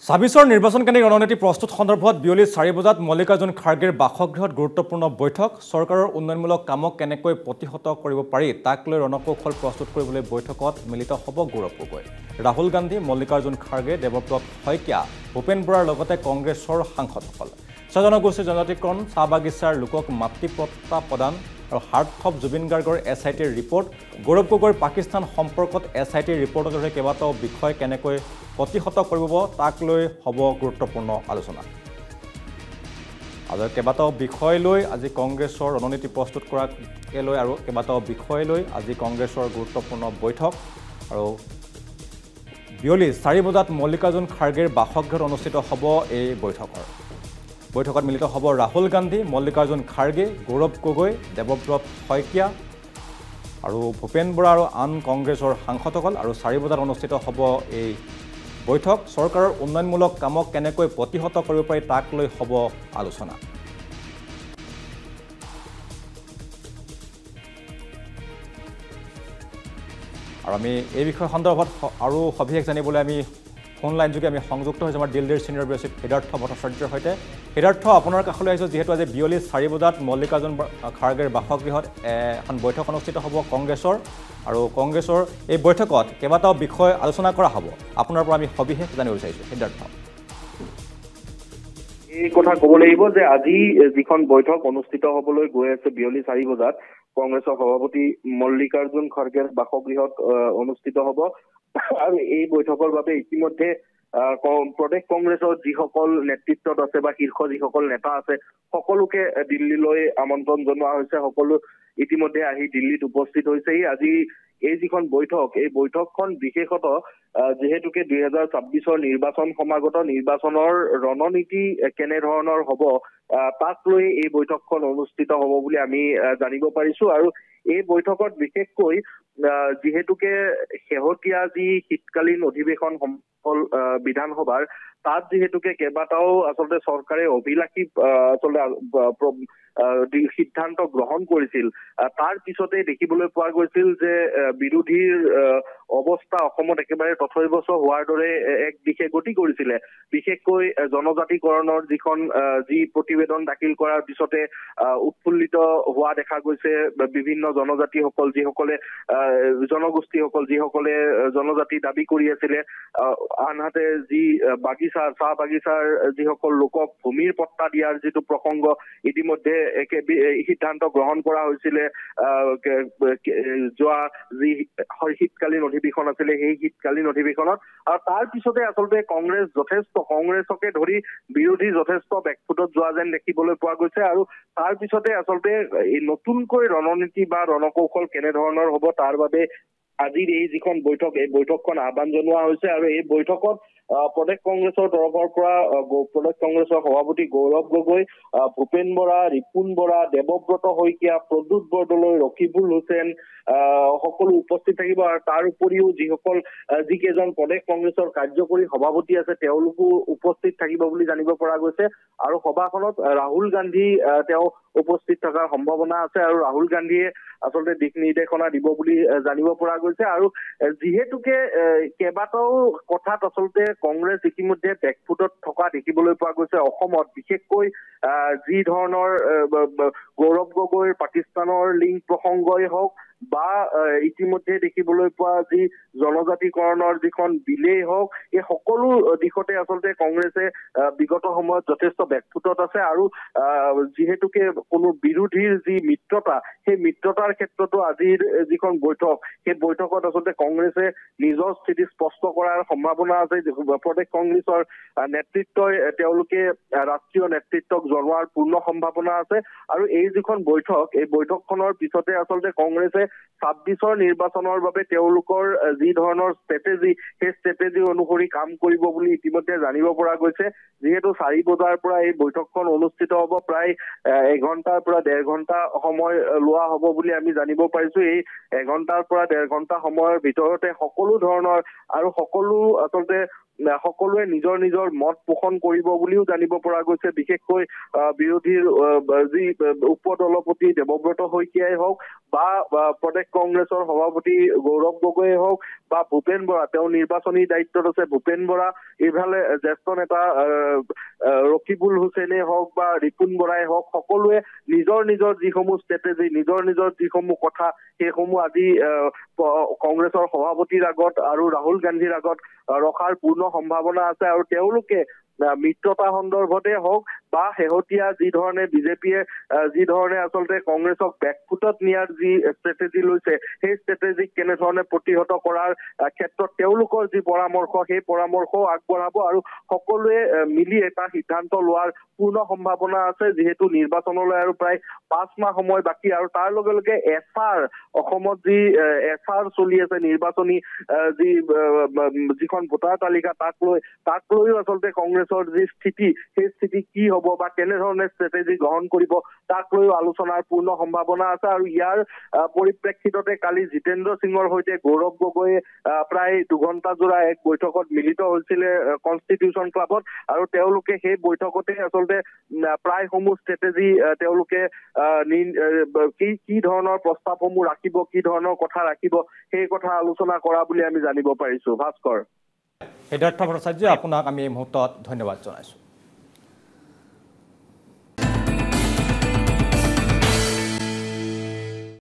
ছাব্বিছৰ নিৰ্বাচনকাৰী ৰণনীতি প্ৰস্তুত সন্দৰ্ভত বিয়লি 4 বজাত মল্লিকাৰ্জুন খাৰ্গেৰ বাসগৃহত গুৰুত্বপূৰ্ণ বৈঠক চৰকাৰৰ উন্নয়নমূলক কামক কেনেকৈ প্ৰতিহত কৰিব পাৰি তাক লৈ ৰণকৌশল প্ৰস্তুত কৰিবলৈ বৈঠকত মিলিত হ'ব গৌৰৱ গগৈ ৰাহুল গান্ধী মল্লিকাৰ্জুন খাৰ্গে দেৱব্ৰত শইকীয়া ভূপেন বৰাৰ লগতে কংগ্ৰেছৰ সাংসদসকল জনগোষ্ঠীৰ জনজাতিকৰণ চাহ বাগিচাৰ লোকক মাতৃপত্তা প্ৰদান আৰু হাৰ্টথপ জুবিন গাৰ্গৰ SITৰ ৰিপৰ্ট গৌৰৱ গগৈৰ পাকিস্তান সম্পৰ্কত SITৰ ৰিপৰ্টৰ দৰে কেইবাটাও বিষয় কেনেকৈ প্ৰতিহত কৰিব তাক লৈ হ'ব গুৰুত্বপূৰ্ণ আলোচনা আৰু কেইবাটাও বিষয় লৈ আজি কংগ্ৰেছৰ ৰণনীতি প্ৰস্তুত কৰাকে লৈ আৰু কেইবাটাও বিষয় লৈ আজি কংগ্ৰেছৰ গুৰুত্বপূৰ্ণ বৈঠক আৰু বিয়লি 4 বজাত মল্লিকাৰ্জুন খাৰ্গেৰ বাসগৃহত অনুষ্ঠিত হ'ব এই বৈঠকত মিলিত হ'ব ৰাহুল গান্ধী মল্লিকাৰ্জুন খাৰ্গে গৌৰৱ গগৈ দেৱব্ৰত শইকীয়া আৰু ভূপেন বৰা আৰু আন কংগ্ৰেছৰ সাংসদসকল আৰু 4 বজাত অনুষ্ঠিত হ'ব এই বৈঠক চৰকাৰৰ উন্নয়নমূলক কামক কেনেকৈ প্ৰতিহত কৰিব পাৰি তাক লৈ হ'ব আলোচনা আৰু আমি এই বিষয় সন্দৰ্ভত আৰু সবিশেষ জানিবলৈ আমি ফোন লাইন যোগে আমি সংযুক্ত হৈছোঁ আমাৰ দিল্লীৰ সিনিয়ৰ ব্যুৰ চিফ সিদ্ধাৰ্থ ভট্টাচাৰ্যৰ সৈতে সিদ্ধাৰ্থ আপোনাৰ কাষলৈ আহিছোঁ যিহেতু আজি বিয়লি 4 বজাত মল্লিকাৰ্জুন খাৰ্গেৰ বাসগৃহত এখন বৈঠক অনুষ্ঠিত হ'ব কংগ্ৰেছৰ আৰু কংগ্ৰেছৰ এই বৈঠকত কেইবাটাও বিষয় আলোচনা কৰা হ'ব আপোনাৰ পৰা আমি সবিশেষ জানিব বিচাৰিছোঁ সিদ্ধাৰ্থ এই কথা ক'ব লাগিব যে আজি যিখন বৈঠক অনুষ্ঠিত হ'বলৈ গৈ আছে বিয়লি 4 বজাত কংগ্ৰেছৰ সভাপতি মল্লিকাৰ্জুন খাৰ্গেৰ বাসগৃহত অনুষ্ঠিত হ'ব আৰু এই বৈঠকৰ বাবে ইতিমধ্যে প্ৰদেশ কংগ্ৰেছৰ যিসকল নেতৃত্বত আছে বা শীৰ্ষ যিসকল নেতা আছে সকলোকে দিল্লীলৈ আমন্ত্ৰণ জনোৱা হৈছে সকলো ইতিমধ্যে আহি দিল্লীত উপস্থিত হৈছে আজি এই যিখন বৈঠক এই বৈঠকখন বিশেষত যেহেতুকে 2026 নিৰ্বাচন সমাগত নিৰ্বাচনৰ ৰণনীতি কেনেধৰণৰ হ'ব তাক লৈ এই বৈঠকখন অনুষ্ঠিত হ'ব বুলি আমি জানিব পাৰিছো আৰু এই বৈঠকত বিশেষকৈ যেহেতুকে শেহতীয়া যি শীতকালীন অধিৱেশন বিধানসভাৰ তাত যেহেতুকে কেইবাটাও আচলতে চৰকাৰে অভিলাষী আচলতে সিদ্ধান্ত গ্ৰহণ কৰিছিল তাৰ পিছতে দেখিবলৈ পোৱা গৈছিল যে বিৰোধীৰ অৱস্থা অসমত একেবাৰে তথৈবচ হোৱাৰ দৰে এক দিশে গতি কৰিছিলে বিশেষকৈ জনজাতিকৰণৰ যি প্ৰতিবেদন দাখিল কৰাৰ পিছতে উৎফুল্লিত হোৱা দেখা গৈছে বিভিন্ন জনজাতিসকল যিসকলে জনগোষ্ঠীসকল যিসকলে জনজাতি দাবী কৰি আছিলে আনহাতে যি চাহ বাগিচাৰ যিসকল লোকক ভূমিৰ পট্টা দিয়াৰ যিটো প্ৰসংগ ইতিমধ্যে সিদ্ধান্ত গ্ৰহণ কৰা হৈছিলে যোৱা যি শীতকালীন অধিৱেশন আছিলে সেই শীতকালীন অধিৱেশনত আৰু তাৰ পিছতে আচলতে কংগ্ৰেছকে ধৰি বিৰোধী যথেষ্ট বেকফুটত যোৱা যেন দেখিবলৈ পোৱা গৈছে আৰু তাৰ পিছতে আচলতে এই নতুনকৈ ৰণনীতি বা ৰণকৌশল কেনেধৰণৰ হ'ব তাৰ বাবে আজিৰ এই যিখন বৈঠক এই বৈঠকখন আহ্বান জনোৱা হৈছে আৰু এই বৈঠকত প্ৰদেশ কংগ্ৰেছৰ তৰফৰ পৰা প্ৰদেশ কংগ্ৰেছৰ সভাপতি গৌৰৱ গগৈ ভূপেন বৰা ৰিপুন বৰা দেৱব্ৰত শইকীয়া প্ৰদ্যুৎ বৰদলৈ ৰকিবুল হুছেইন সকলো উপস্থিত থাকিব আৰু তাৰ উপৰিও যিকেইজন প্ৰদেশ কংগ্ৰেছৰ কাৰ্যকৰী সভাপতি আছে তেওঁলোকো উপস্থিত থাকিব বুলি জানিব পৰা গৈছে আৰু সভাখনত ৰাহুল গান্ধী তেওঁ উপস্থিত থকাৰ সম্ভাৱনা আছে আৰু ৰাহুল গান্ধীয়ে আচলতে দিশ নিৰ্দেশনা দিব বুলি জানিব পৰা গৈছে আৰু যিহেতুকে কেইবাটাও কথাত আচলতে কংগ্ৰেছ ইতিমধ্যে বেকফুটত থকা দেখিবলৈ পোৱা গৈছে অসমত বিশেষকৈ যি ধৰণৰ গৌৰৱ গগৈৰ পাকিস্তানৰ লিংক প্ৰসংগই হওক বা ইতিমধ্যে দেখিবলৈ পোৱা যি জনজাতিকৰণৰ যিখন বিলেই হওক এই সকলো দিশতে আচলতে কংগ্ৰেছে বিগত সময়ত যথেষ্ট বেকফুটত আছে আৰু যিহেতুকে কোনো বিৰোধীৰ যি মিত্ৰতা সেই মিত্ৰতাৰ ক্ষেত্ৰতো আজিৰ যিখন বৈঠক সেই বৈঠকত আচলতে কংগ্ৰেছে নিজৰ স্থিতি স্পষ্ট কৰাৰ সম্ভাৱনা আছে প্ৰদেশ কংগ্ৰেছৰ নেতৃত্বই তেওঁলোকে ৰাষ্ট্ৰীয় নেতৃত্বক জনোৱাৰ পূৰ্ণ সম্ভাৱনা আছে আৰু এই যিখন বৈঠক এই বৈঠকখনৰ পিছতে আচলতে কংগ্ৰেছে 26 নিৰ্বাচনৰ বাবে তেওঁলোকৰ যি ধৰণৰ ষ্ট্ৰেটেজি সেই ষ্ট্ৰেটেজি অনুসৰি কাম কৰিব বুলি ইতিমধ্যে জানিব পৰা গৈছে যিহেতু 4 বজাৰ পৰা এই বৈঠকখন অনুষ্ঠিত হ'ব প্ৰায় 1 ঘণ্টাৰ পৰা 1.5 ঘণ্টা সময় লোৱা হ'ব বুলি আমি জানিব পাৰিছো এই 1 ঘণ্টাৰ পৰা 1.5 ঘণ্টা সময়ৰ ভিতৰতে সকলো ধৰণৰ আৰু সকলো আচলতে সকলোৱে নিজৰ নিজৰ মত পোষণ কৰিব বুলিও জানিব পৰা গৈছে। বিশেষকৈ বিৰোধীৰ যি উপদলপতি দেৱব্ৰত শইকীয়াই হওক বা প্ৰদেশ কংগ্ৰেছৰ সভাপতি গৌৰৱ গগৈয়ে হওক বা ভূপেন বৰা, তেওঁ নিৰ্বাচনী দায়িত্বত আছে, ভূপেন বৰা, এইফালে জ্যেষ্ঠ নেতা ৰকিবুল হুছেইনে হওক বা ৰিপুন বৰাই হওক, সকলোৱে নিজৰ নিজৰ যিসমূহ ষ্ট্ৰেটেজি, নিজৰ নিজৰ যিসমূহ কথা, সেইসমূহ আজি কংগ্ৰেছৰ সভাপতিৰ আগত আৰু ৰাহুল গান্ধীৰ আগত ৰখাৰ পূৰ্ণ সম্ভাৱনা আছে। আৰু তেওঁলোকে মিত্ৰতা সন্দৰ্ভতে হওক বা শেহতীয়া যি ধৰণে বিজেপিয়ে যি ধৰণে আচলতে কংগ্ৰেছক বেকফুটত নিয়াৰ যি ষ্ট্ৰেটেজি লৈছে, সেই ষ্ট্ৰেটেজিক কেনেধৰণে প্ৰতিহত কৰাৰ ক্ষেত্ৰত তেওঁলোকৰ যি পৰামৰ্শ, সেই পৰামৰ্শও আগবঢ়াব আৰু সকলোৱে মিলি এটা সিদ্ধান্ত লোৱাৰ পূৰ্ণ সম্ভাৱনা আছে। যিহেতু নিৰ্বাচনলৈ আৰু প্ৰায় 5 মাহ সময় বাকী আৰু তাৰ লগে লগে অসমত যি এছআৰ চলি আছে, নিৰ্বাচনী যিখন ভোটাৰ তালিকা, তাক লৈও আচলতে কংগ্ৰেছৰ যি স্থিতি, সেই স্থিতি কি হ'ব বা কেনেধৰণে ষ্ট্ৰেটেজি গ্ৰহণ কৰিব, তাক লৈও আলোচনাৰ পূৰ্ণ সম্ভাৱনা আছে। আৰু ইয়াৰ পৰিপ্ৰেক্ষিততে কালি জিতেন্দ্ৰ সিঙৰ সৈতে গৌৰৱ গগৈয়ে প্ৰায় 2 ঘণ্টা জোৰা এক বৈঠকত মিলিত হৈছিলে কনষ্টিটিউচন ক্লাবত, আৰু তেওঁলোকে সেই বৈঠকতে আচলতে প্ৰায়সমূহ ষ্ট্ৰেটেজি তেওঁলোকে কি ধৰণৰ প্ৰস্তাৱসমূহ ৰাখিব, কি ধৰণৰ কথা ৰাখিব, সেই কথা আলোচনা কৰা বুলি আমি জানিব পাৰিছো। ভাস্কৰ, সিদ্ধাৰ্থ ভট্টাচাৰ্য, আপোনাক আমি এই মুহূৰ্তত ধন্যবাদ জনাইছোঁ।